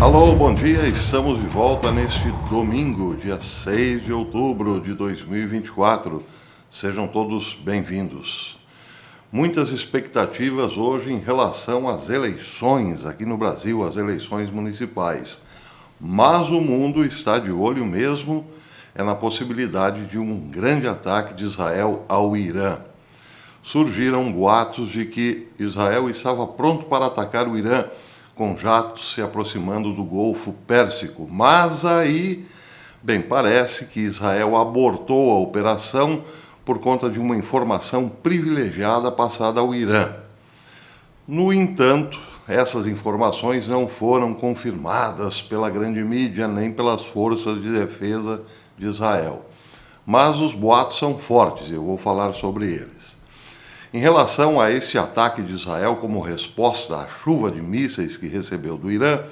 Alô, bom dia, estamos de volta neste domingo, dia 6 de outubro de 2024. Sejam todos bem-vindos. Muitas expectativas hoje em relação às eleições aqui no Brasil, as eleições municipais. Mas o mundo está de olho mesmo na possibilidade de um grande ataque de Israel ao Irã. Surgiram boatos de que Israel estava pronto para atacar o Irã, com jatos se aproximando do Golfo Pérsico. Mas aí, parece que Israel abortou a operação por conta de uma informação privilegiada passada ao Irã. No entanto, essas informações não foram confirmadas pela grande mídia nem pelas forças de defesa de Israel. Mas os boatos são fortes e eu vou falar sobre eles. Em relação a esse ataque de Israel como resposta à chuva de mísseis que recebeu do Irã,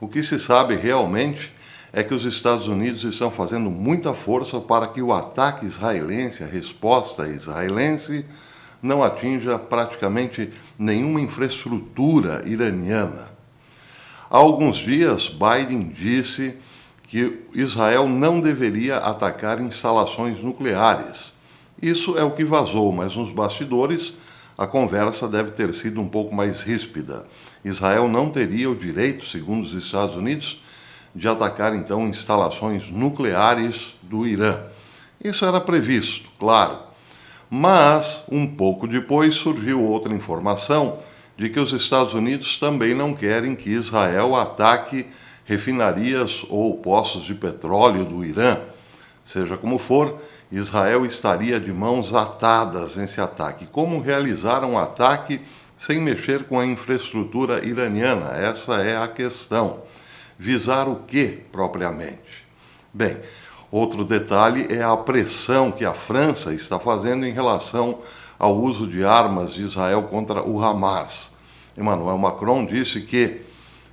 o que se sabe realmente é que os Estados Unidos estão fazendo muita força para que o ataque israelense, a resposta israelense, não atinja praticamente nenhuma infraestrutura iraniana. Há alguns dias, Biden disse que Israel não deveria atacar instalações nucleares. Isso é o que vazou, mas nos bastidores a conversa deve ter sido um pouco mais ríspida. Israel não teria o direito, segundo os Estados Unidos, de atacar então instalações nucleares do Irã. Isso era previsto, claro. Mas, um pouco depois, surgiu outra informação de que os Estados Unidos também não querem que Israel ataque refinarias ou poços de petróleo do Irã. Seja como for, Israel estaria de mãos atadas nesse ataque. Como realizar um ataque sem mexer com a infraestrutura iraniana? Essa é a questão. Visar o que, propriamente? Bem, outro detalhe é a pressão que a França está fazendo em relação ao uso de armas de Israel contra o Hamas. Emmanuel Macron disse que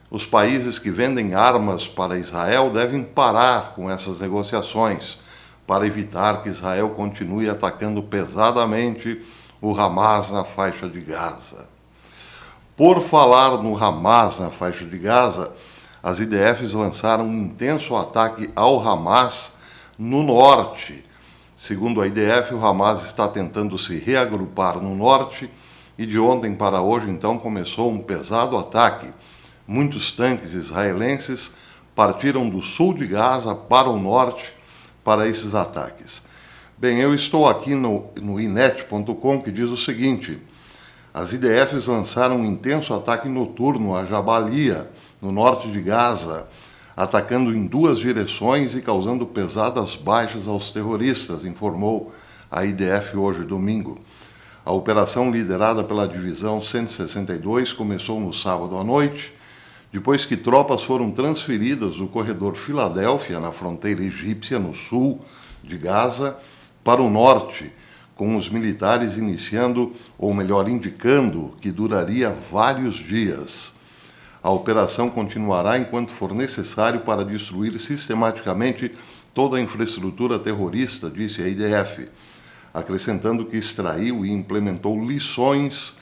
os países que vendem armas para Israel devem parar com essas negociações, para evitar que Israel continue atacando pesadamente o Hamas na faixa de Gaza. Por falar no Hamas na faixa de Gaza, as IDFs lançaram um intenso ataque ao Hamas no norte. Segundo a IDF, o Hamas está tentando se reagrupar no norte e de ontem para hoje, então, começou um pesado ataque. Muitos tanques israelenses partiram do sul de Gaza para o norte para esses ataques. Bem, eu estou aqui no inet.com, que diz o seguinte: as IDFs lançaram um intenso ataque noturno a Jabalia, no norte de Gaza, atacando em duas direções e causando pesadas baixas aos terroristas, informou a IDF hoje, domingo. A operação, liderada pela Divisão 162, começou no sábado à noite, depois que tropas foram transferidas do corredor Filadélfia, na fronteira egípcia, no sul de Gaza, para o norte, com os militares iniciando, ou melhor, indicando que duraria vários dias. A operação continuará enquanto for necessário para destruir sistematicamente toda a infraestrutura terrorista, disse a IDF, acrescentando que extraiu e implementou lições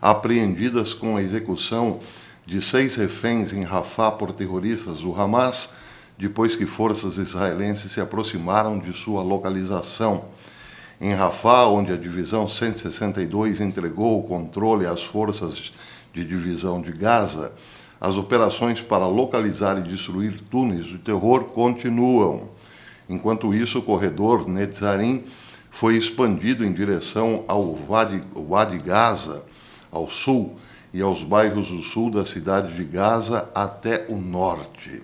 apreendidas com a execução de 6 reféns em Rafah por terroristas do Hamas, depois que forças israelenses se aproximaram de sua localização. Em Rafah, onde a Divisão 162 entregou o controle às forças de divisão de Gaza, as operações para localizar e destruir túneis de terror continuam. Enquanto isso, o corredor Netzarim foi expandido em direção ao Wadi Gaza, ao sul, e aos bairros do sul da cidade de Gaza até o norte.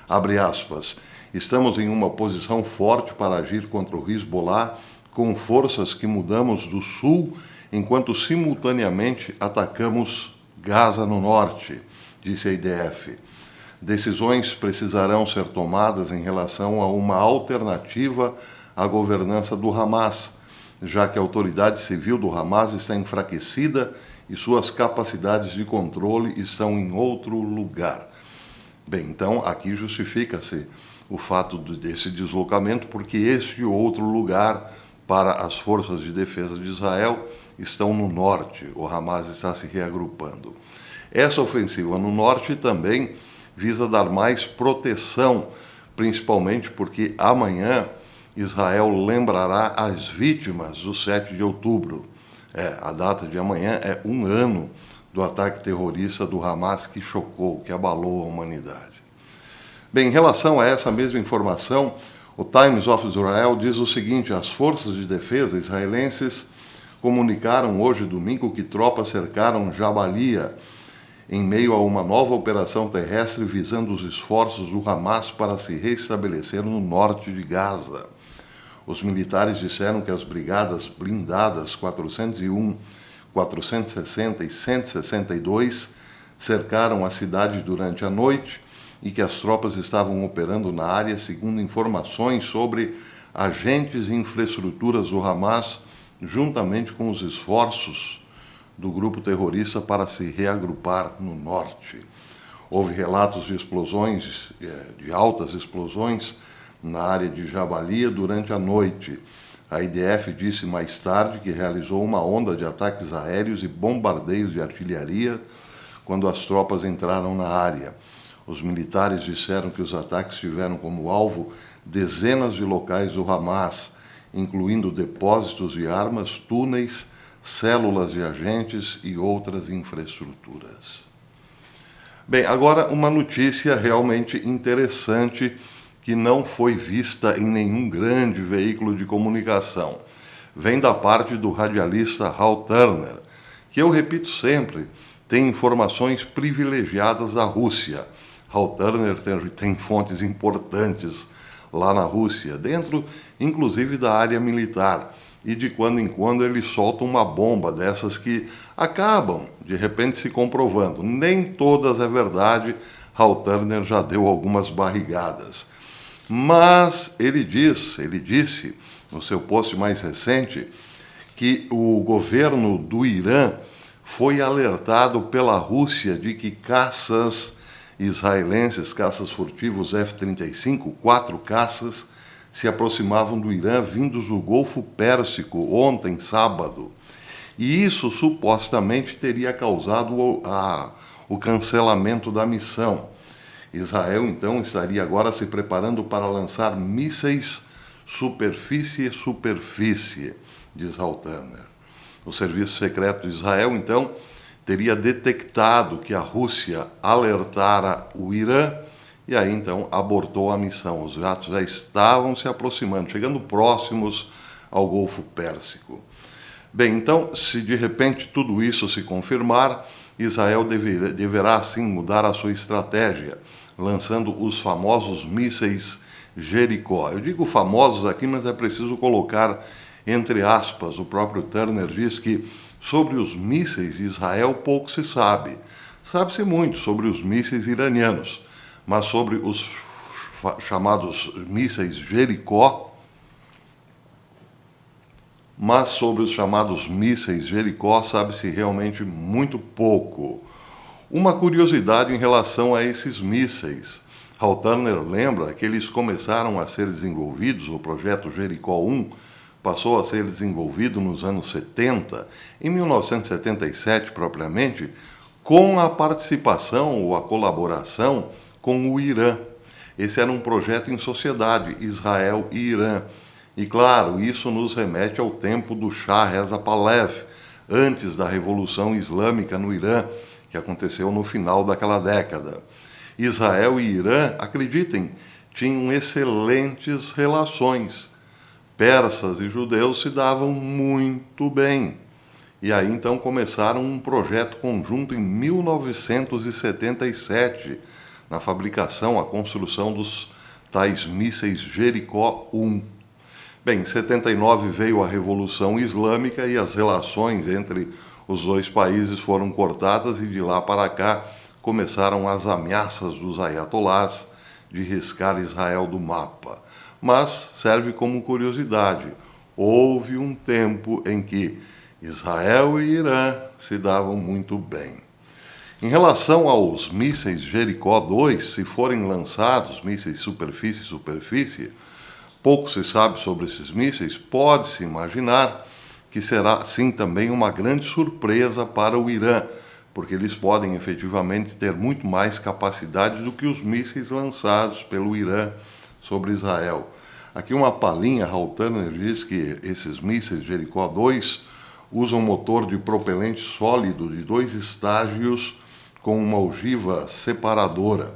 Abre aspas. Estamos em uma posição forte para agir contra o Hezbollah com forças que mudamos do sul, enquanto simultaneamente atacamos Gaza no norte, disse a IDF. Decisões precisarão ser tomadas em relação a uma alternativa à governança do Hamas, já que a autoridade civil do Hamas está enfraquecida e suas capacidades de controle estão em outro lugar. Bem, então aqui justifica-se o fato desse deslocamento, porque este outro lugar para as forças de defesa de Israel estão no norte. O Hamas está se reagrupando. Essa ofensiva no norte também visa dar mais proteção, principalmente porque amanhã Israel lembrará as vítimas do 7 de outubro. A data de amanhã é 1 ano do ataque terrorista do Hamas que chocou, que abalou a humanidade. Bem, em relação a essa mesma informação, o Times of Israel diz o seguinte: as forças de defesa israelenses comunicaram hoje, domingo, que tropas cercaram Jabalia em meio a uma nova operação terrestre visando os esforços do Hamas para se restabelecer no norte de Gaza. Os militares disseram que as brigadas blindadas 401, 460 e 162 cercaram a cidade durante a noite e que as tropas estavam operando na área segundo informações sobre agentes e infraestruturas do Hamas, juntamente com os esforços do grupo terrorista para se reagrupar no norte. Houve relatos de explosões, de altas explosões na área de Jabalia durante a noite. A IDF disse mais tarde que realizou uma onda de ataques aéreos e bombardeios de artilharia quando as tropas entraram na área. Os militares disseram que os ataques tiveram como alvo dezenas de locais do Hamas, incluindo depósitos de armas, túneis, células de agentes e outras infraestruturas. Bem, agora uma notícia realmente interessante que não foi vista em nenhum grande veículo de comunicação. Vem da parte do radialista Hal Turner, que eu repito sempre, tem informações privilegiadas da Rússia. Hal Turner tem fontes importantes lá na Rússia, dentro inclusive da área militar. E de quando em quando ele solta uma bomba dessas que acabam, de repente, se comprovando. Nem todas é verdade, Hal Turner já deu algumas barrigadas. Mas ele disse, no seu post mais recente, que o governo do Irã foi alertado pela Rússia de que caças israelenses, caças furtivos F-35, 4 caças, se aproximavam do Irã vindos do Golfo Pérsico ontem, sábado. E isso supostamente teria causado o cancelamento da missão. Israel, então, estaria agora se preparando para lançar mísseis superfície-superfície, diz Hal Turner. O Serviço Secreto de Israel, então, teria detectado que a Rússia alertara o Irã e aí, então, abortou a missão. Os jatos já estavam se aproximando, chegando próximos ao Golfo Pérsico. Bem, então, se de repente tudo isso se confirmar, Israel deverá, sim, mudar a sua estratégia, lançando os famosos mísseis Jericó. Eu digo famosos aqui, mas é preciso colocar entre aspas. O próprio Turner diz que sobre os mísseis de Israel pouco se sabe. Sabe-se muito sobre os mísseis iranianos, mas sobre os chamados mísseis Jericó, sabe-se realmente muito pouco. Uma curiosidade em relação a esses mísseis. Hal Turner lembra que eles começaram a ser desenvolvidos, o projeto Jericó 1 passou a ser desenvolvido nos anos 70, em 1977 propriamente, com a participação ou a colaboração com o Irã. Esse era um projeto em sociedade, Israel e Irã. E, claro, isso nos remete ao tempo do Shah Reza Pahlavi, antes da Revolução Islâmica no Irã, que aconteceu no final daquela década. Israel e Irã, acreditem, tinham excelentes relações. Persas e judeus se davam muito bem. E aí, então, começaram um projeto conjunto em 1977, na fabricação, a construção dos tais mísseis Jericó 1. Bem, em 79 veio a Revolução Islâmica e as relações entre os dois países foram cortadas e de lá para cá começaram as ameaças dos ayatolás de riscar Israel do mapa. Mas serve como curiosidade, houve um tempo em que Israel e Irã se davam muito bem. Em relação aos mísseis Jericó 2, se forem lançados, mísseis superfície, pouco se sabe sobre esses mísseis, pode-se imaginar que será, sim, também uma grande surpresa para o Irã, porque eles podem efetivamente ter muito mais capacidade do que os mísseis lançados pelo Irã sobre Israel. Aqui uma palhinha, Hal Turner diz que esses mísseis Jericó 2 usam motor de propelente sólido de 2 estágios com uma ogiva separadora.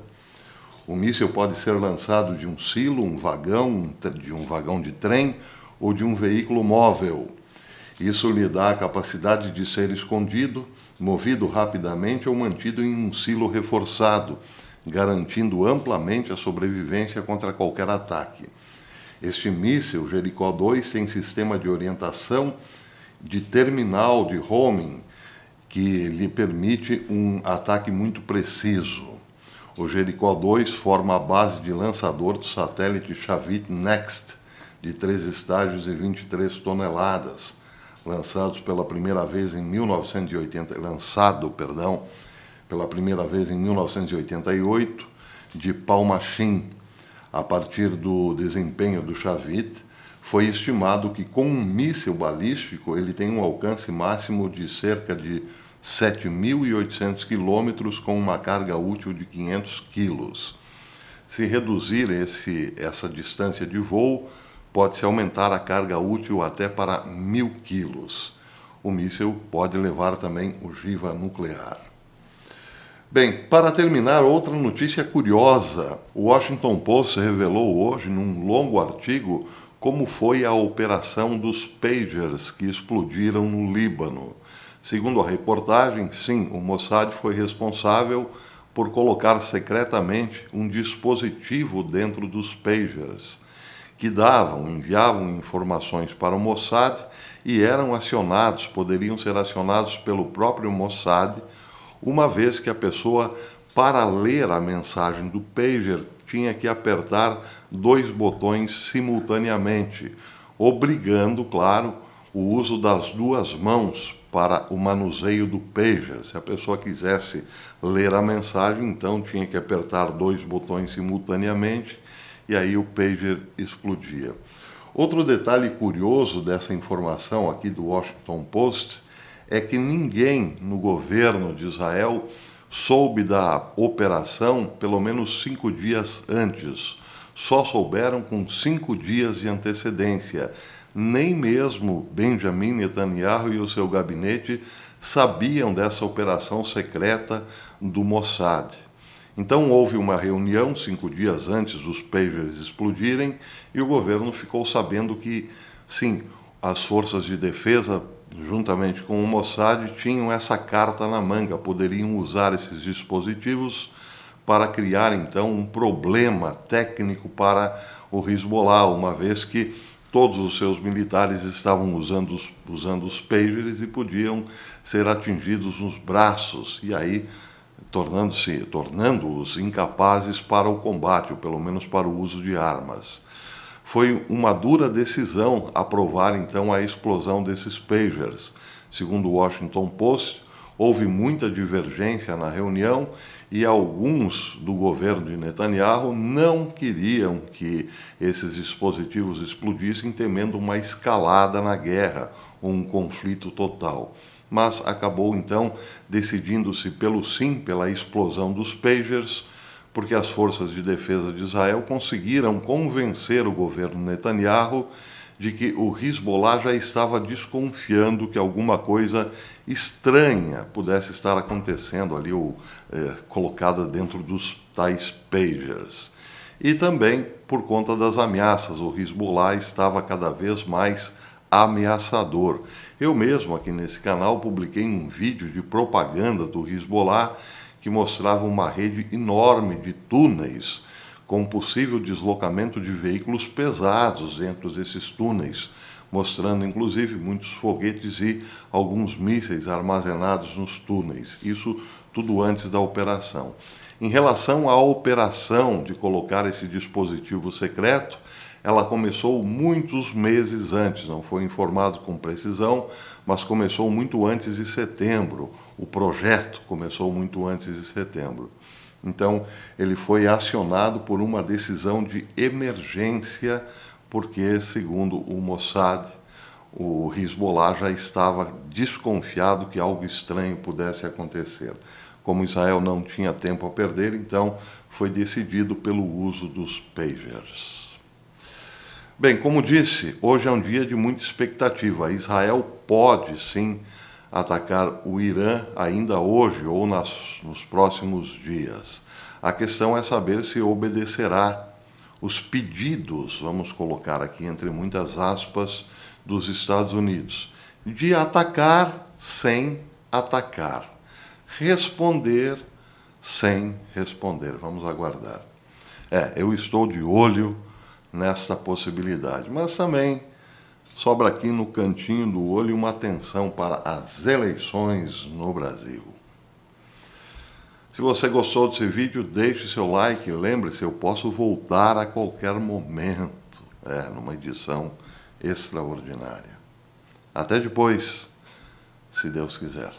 O míssil pode ser lançado de um silo, de um vagão de trem ou de um veículo móvel. Isso lhe dá a capacidade de ser escondido, movido rapidamente ou mantido em um silo reforçado, garantindo amplamente a sobrevivência contra qualquer ataque. Este míssil Jericó 2 tem sistema de orientação de terminal de homing, que lhe permite um ataque muito preciso. O Jericó 2 forma a base de lançador do satélite Shavit Next, de 3 estágios e 23 toneladas, lançado pela primeira vez em 1988, de Palmachim. A partir do desempenho do Shavit, foi estimado que com um míssil balístico ele tem um alcance máximo de cerca de 7.800 quilômetros com uma carga útil de 500 quilos. Se reduzir essa distância de voo, pode-se aumentar a carga útil até para 1.000 quilos. O míssil pode levar também ogiva nuclear. Bem, para terminar, outra notícia curiosa. O Washington Post revelou hoje, num longo artigo, como foi a operação dos pagers que explodiram no Líbano. Segundo a reportagem, sim, o Mossad foi responsável por colocar secretamente um dispositivo dentro dos pagers, que enviavam informações para o Mossad e poderiam ser acionados pelo próprio Mossad, uma vez que a pessoa, para ler a mensagem do pager, tinha que apertar 2 botões simultaneamente, obrigando, claro, o uso das 2 mãos para o manuseio do pager. Se a pessoa quisesse ler a mensagem, então tinha que apertar 2 botões simultaneamente e aí o pager explodia. Outro detalhe curioso dessa informação aqui do Washington Post é que ninguém no governo de Israel soube da operação pelo menos 5 dias antes. Só souberam com 5 dias de antecedência. Nem mesmo Benjamin Netanyahu e o seu gabinete sabiam dessa operação secreta do Mossad. Então houve uma reunião 5 dias antes dos pagers explodirem e o governo ficou sabendo que, sim, as forças de defesa, juntamente com o Mossad, tinham essa carta na manga, poderiam usar esses dispositivos para criar, então, um problema técnico para o Hezbollah, uma vez que todos os seus militares estavam usando os pagers e podiam ser atingidos nos braços, e aí tornando-os incapazes para o combate, ou pelo menos para o uso de armas. Foi uma dura decisão aprovar, então, a explosão desses pagers. Segundo o Washington Post, houve muita divergência na reunião e alguns do governo de Netanyahu não queriam que esses dispositivos explodissem, temendo uma escalada na guerra, ou um conflito total. Mas acabou, então, decidindo-se pelo sim, pela explosão dos pagers, porque as forças de defesa de Israel conseguiram convencer o governo Netanyahu de que o Hezbollah já estava desconfiando que alguma coisa estranha pudesse estar acontecendo ali, colocada dentro dos tais pagers. E também por conta das ameaças, o Hezbollah estava cada vez mais ameaçador. Eu mesmo, aqui nesse canal, publiquei um vídeo de propaganda do Hezbollah que mostrava uma rede enorme de túneis com possível deslocamento de veículos pesados dentro desses túneis, mostrando inclusive muitos foguetes e alguns mísseis armazenados nos túneis. Isso tudo antes da operação. Em relação à operação de colocar esse dispositivo secreto, ela começou muitos meses antes, não foi informado com precisão, mas começou muito antes de setembro. O projeto começou muito antes de setembro. Então, ele foi acionado por uma decisão de emergência, porque, segundo o Mossad, o Hezbollah já estava desconfiado que algo estranho pudesse acontecer. Como Israel não tinha tempo a perder, então foi decidido pelo uso dos pagers. Bem, como disse, hoje é um dia de muita expectativa. Israel pode, sim, atacar o Irã ainda hoje ou nos próximos dias. A questão é saber se obedecerá os pedidos, vamos colocar aqui entre muitas aspas, dos Estados Unidos, de atacar sem atacar, responder sem responder. Vamos aguardar. Eu estou de olho nessa possibilidade, mas também sobra aqui no cantinho do olho uma atenção para as eleições no Brasil. Se você gostou desse vídeo, deixe seu like. Lembre-se, eu posso voltar a qualquer momento, numa edição extraordinária. Até depois, se Deus quiser.